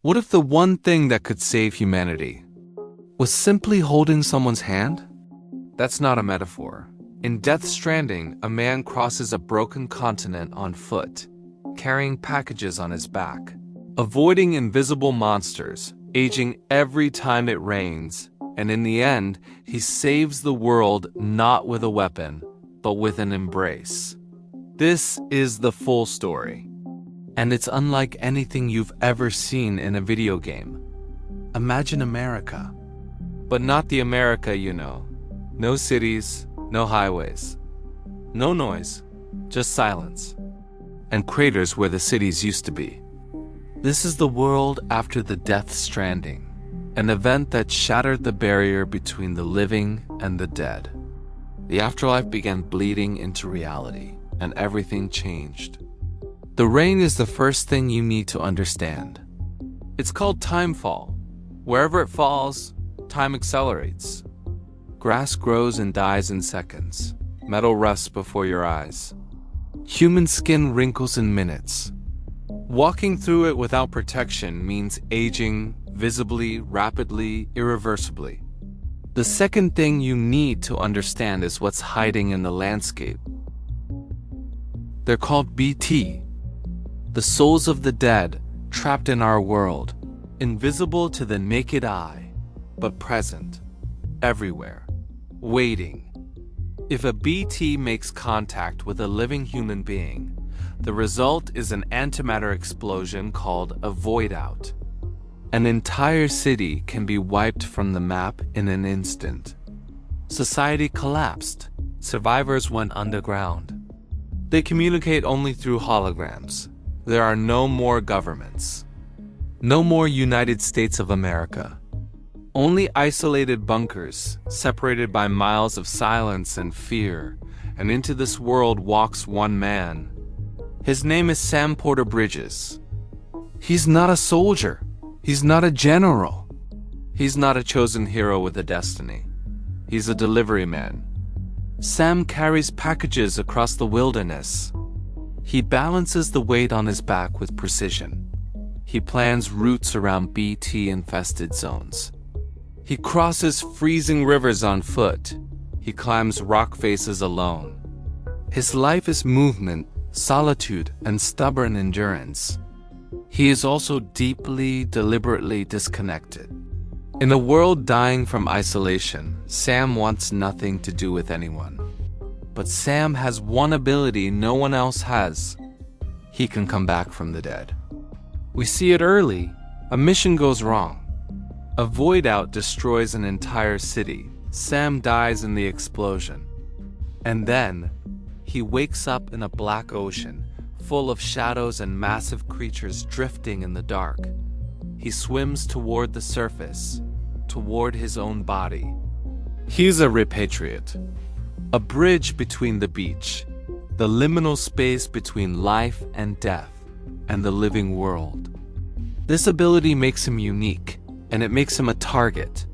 What if the one thing that could save humanity was simply holding someone's hand? That's not a metaphor. In Death Stranding, a man crosses a broken continent on foot, carrying packages on his back, avoiding invisible monsters, aging every time it rains, and in the end, he saves the world not with a weapon, but with an embrace. This is the full story. And it's unlike anything you've ever seen in a video game. Imagine America. But not the America you know. No cities, no highways. No noise, just silence. And craters where the cities used to be. This is the world after the Death Stranding, an event that shattered the barrier between the living and the dead. The afterlife began bleeding into reality, and everything changed. The rain is the first thing you need to understand. It's called timefall. Wherever it falls, time accelerates. Grass grows and dies in seconds. Metal rusts before your eyes. Human skin wrinkles in minutes. Walking through it without protection means aging visibly, rapidly, irreversibly. The second thing you need to understand is what's hiding in the landscape. They're called BT. The souls of the dead, trapped in our world, invisible to the naked eye, but present, everywhere, waiting. If a BT makes contact with a living human being, the result is an antimatter explosion called a void out. An entire city can be wiped from the map in an instant. Society collapsed. Survivors went underground. They communicate only through holograms. There are no more governments. No more United States of America. Only isolated bunkers, separated by miles of silence and fear, and into this world walks one man. His name is Sam Porter Bridges. He's not a soldier. He's not a general. He's not a chosen hero with a destiny. He's a delivery man. Sam carries packages across the wilderness. He balances the weight on his back with precision. He plans routes around BT-infested zones. He crosses freezing rivers on foot. He climbs rock faces alone. His life is movement, solitude, and stubborn endurance. He is also deeply, deliberately disconnected. In a world dying from isolation, Sam wants nothing to do with anyone. But Sam has one ability no one else has. He can come back from the dead. We see it early. A mission goes wrong. A void out destroys an entire city. Sam dies in the explosion. And then, he wakes up in a black ocean, full of shadows and massive creatures drifting in the dark. He swims toward the surface, toward his own body. He's a repatriate. A bridge between the beach, the liminal space between life and death, and the living world. This ability makes him unique, and it makes him a target.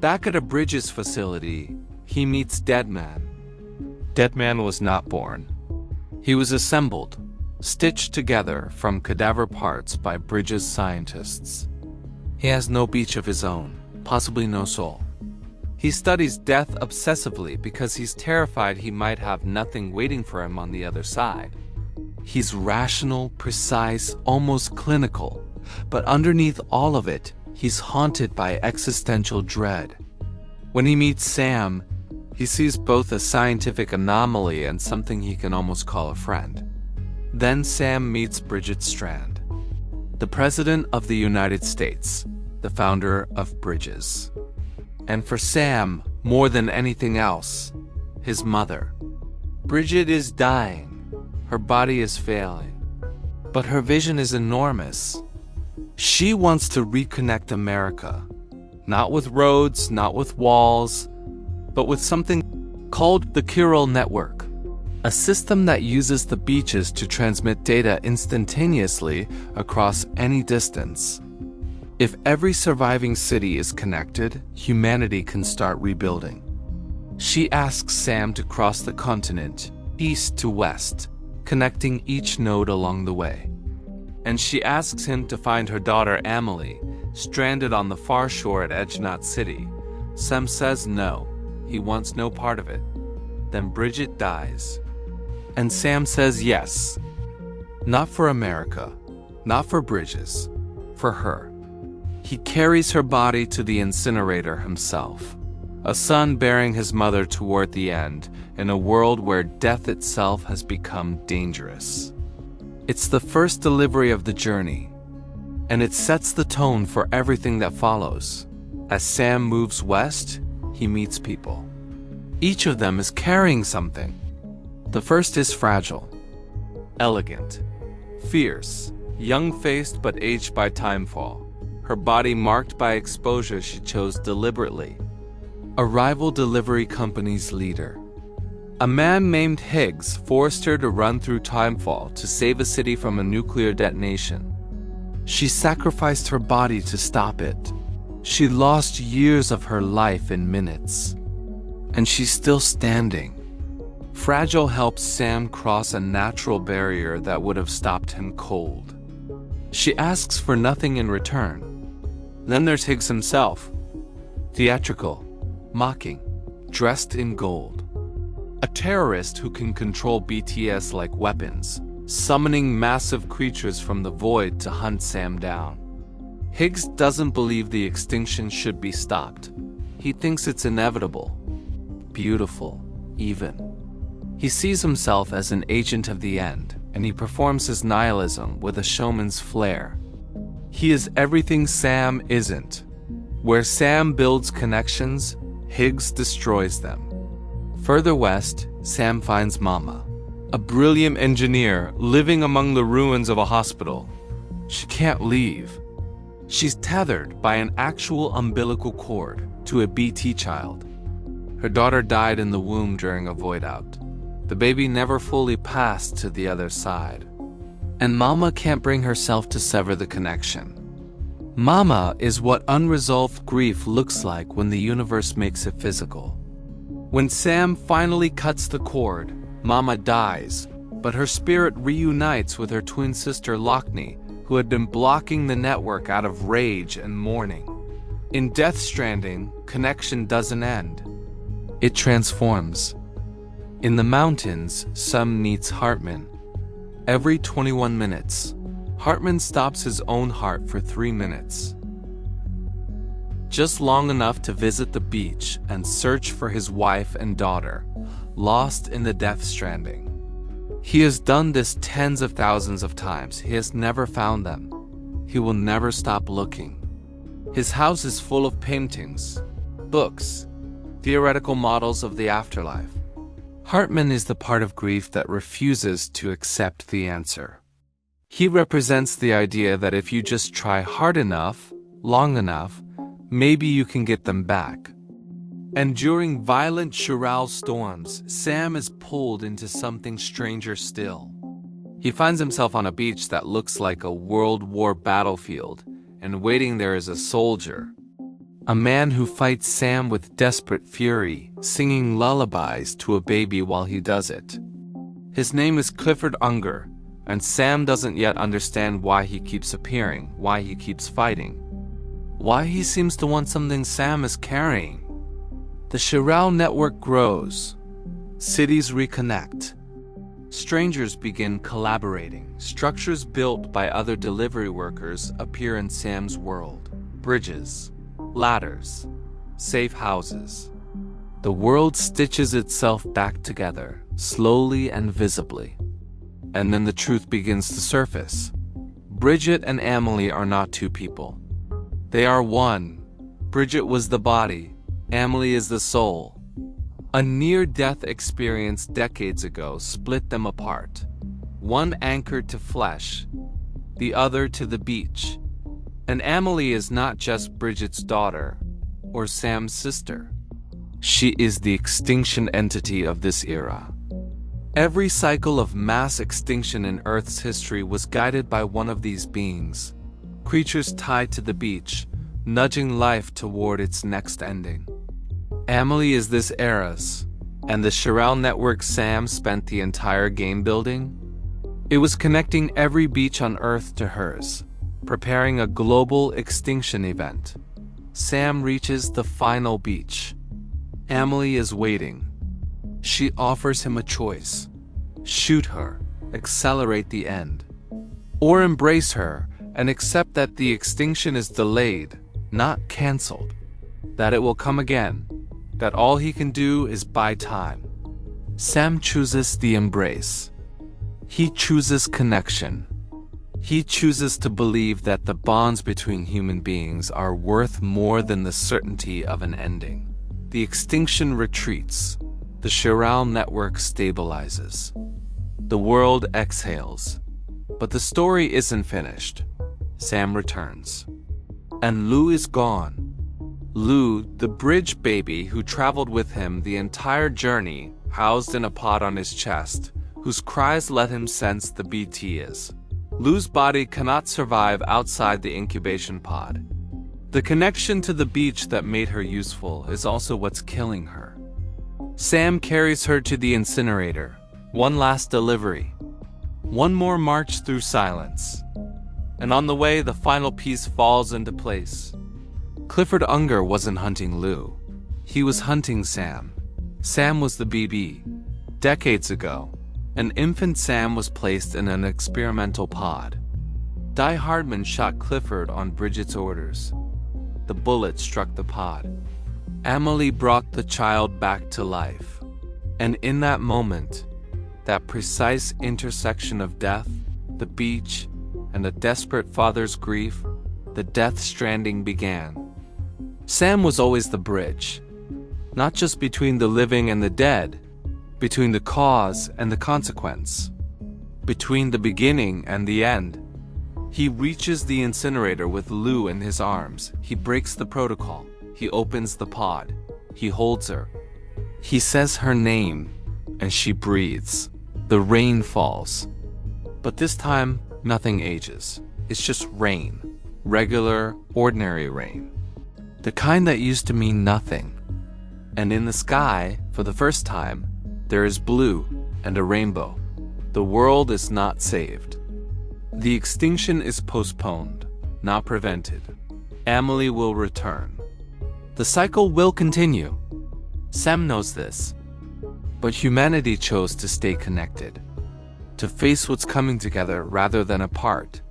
Back at a Bridges facility, he meets Deadman. Deadman was not born. He was assembled, stitched together from cadaver parts by Bridges scientists. He has no beach of his own, possibly no soul. He studies death obsessively because he's terrified he might have nothing waiting for him on the other side. He's rational, precise, almost clinical, but underneath all of it, he's haunted by existential dread. When he meets Sam, he sees both a scientific anomaly and something he can almost call a friend. Then Sam meets Bridget Strand, the President of the United States, the founder of Bridges. And for Sam, more than anything else, his mother. Bridget is dying. Her body is failing. But her vision is enormous. She wants to reconnect America. Not with roads, not with walls, but with something called the Chiral Network. A system that uses the beaches to transmit data instantaneously across any distance. If every surviving city is connected, humanity can start rebuilding. She asks Sam to cross the continent, east to west, connecting each node along the way. and she asks him to find her daughter Amelie, stranded on the far shore at Edgenot City. Sam says no, he wants no part of it. Then Bridget dies. And Sam says yes. Not for America, not for bridges, for her. He carries her body to the incinerator himself, a son bearing his mother toward the end, in a world where death itself has become dangerous. It's the first delivery of the journey, and it sets the tone for everything that follows. As Sam moves west, he meets people. Each of them is carrying something. The first is fragile, elegant, fierce, young-faced but aged by timefall, her body marked by exposure she chose deliberately. A rival delivery company's leader. A man named Higgs forced her to run through timefall to save a city from a nuclear detonation. She sacrificed her body to stop it. She lost years of her life in minutes. And she's still standing. Fragile helps Sam cross a natural barrier that would have stopped him cold. She asks for nothing in return. Then there's Higgs himself. Theatrical, mocking, dressed in gold. A terrorist who can control BTS like weapons, summoning massive creatures from the void to hunt Sam down. Higgs doesn't believe the extinction should be stopped. He thinks it's inevitable, beautiful, even. He sees himself as an agent of the end, and he performs his nihilism with a showman's flair. He is everything Sam isn't. Where Sam builds connections, Higgs destroys them. Further west, Sam finds Mama, a brilliant engineer living among the ruins of a hospital. She can't leave. She's tethered by an actual umbilical cord to a BT child. Her daughter died in the womb during a void out. The baby never fully passed to the other side. And Mama can't bring herself to sever the connection. Mama is what unresolved grief looks like when the universe makes it physical. When Sam finally cuts the cord, Mama dies, but her spirit reunites with her twin sister Lockney, who had been blocking the network out of rage and mourning. In Death Stranding, connection doesn't end. It transforms. In the mountains, Sam meets Hartman. Every 21 minutes, Hartman stops his own heart for 3 minutes. Just long enough to visit the beach and search for his wife and daughter, lost in the Death Stranding. He has done this tens of thousands of times. He has never found them. He will never stop looking. His house is full of paintings, books, theoretical models of the afterlife. Hartman is the part of grief that refuses to accept the answer. He represents the idea that if you just try hard enough, long enough, maybe you can get them back. And during violent Chiral storms, Sam is pulled into something stranger still. He finds himself on a beach that looks like a World War battlefield, and waiting there is a soldier. A man who fights Sam with desperate fury, singing lullabies to a baby while he does it. His name is Clifford Unger, and Sam doesn't yet understand why he keeps appearing, why he keeps fighting, why he seems to want something Sam is carrying. The Chiral network grows. Cities reconnect. Strangers begin collaborating. Structures built by other delivery workers appear in Sam's world. Bridges, ladders, safe houses. The world stitches itself back together, slowly and visibly. And then the truth begins to surface. Bridget and Amelie are not two people. They are one. Bridget was the body. Amelie is the soul. A near-death experience decades ago split them apart. One anchored to flesh, the other to the beach. And Amelie is not just Bridget's daughter or Sam's sister. She is the extinction entity of this era. Every cycle of mass extinction in Earth's history was guided by one of these beings. Creatures tied to the beach, nudging life toward its next ending. Amelie is this era's, and the Chiral network Sam spent the entire game building? It was connecting every beach on Earth to hers, preparing a global extinction event. Sam reaches the final beach. Emily is waiting. She offers him a choice: shoot her, accelerate the end, or embrace her and accept that the extinction is delayed, not cancelled, that it will come again, that all he can do is buy time. Sam chooses the embrace. He chooses connection. He chooses to believe that the bonds between human beings are worth more than the certainty of an ending. The extinction retreats. The chiral network stabilizes. The world exhales. But the story isn't finished. Sam returns. And Lou is gone. Lou, the bridge baby who traveled with him the entire journey, housed in a pod on his chest, whose cries let him sense the BT is. Lou's body cannot survive outside the incubation pod. The connection to the beach that made her useful is also what's killing her. Sam carries her to the incinerator. One last delivery. One more march through silence. And on the way, the final piece falls into place. Clifford Unger wasn't hunting Lou. He was hunting Sam. Sam was the BB. Decades ago, an infant Sam was placed in an experimental pod. Die Hardman shot Clifford on Bridget's orders. The bullet struck the pod. Emily brought the child back to life. And in that moment, that precise intersection of death, the beach, and a desperate father's grief, the Death Stranding began. Sam was always the bridge, not just between the living and the dead, between the cause and the consequence, between the beginning and the end. He reaches the incinerator with Lou in his arms. He breaks the protocol. He opens the pod. He holds her. He says her name, and she breathes. The rain falls. But this time, nothing ages. It's just rain. Regular, ordinary rain. The kind that used to mean nothing. And in the sky, for the first time, there is blue and a rainbow. The world is not saved. The extinction is postponed, not prevented. Emily will return. The cycle will continue. Sam knows this. But humanity chose to stay connected, to face what's coming together rather than apart.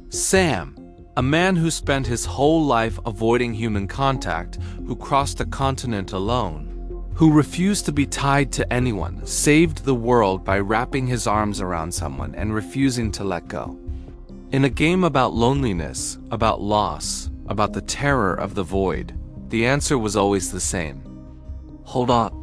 Sam, a man who spent his whole life avoiding human contact, who crossed a continent alone, who refused to be tied to anyone, saved the world by wrapping his arms around someone and refusing to let go. In a game about loneliness, about loss, about the terror of the void, the answer was always the same. Hold up.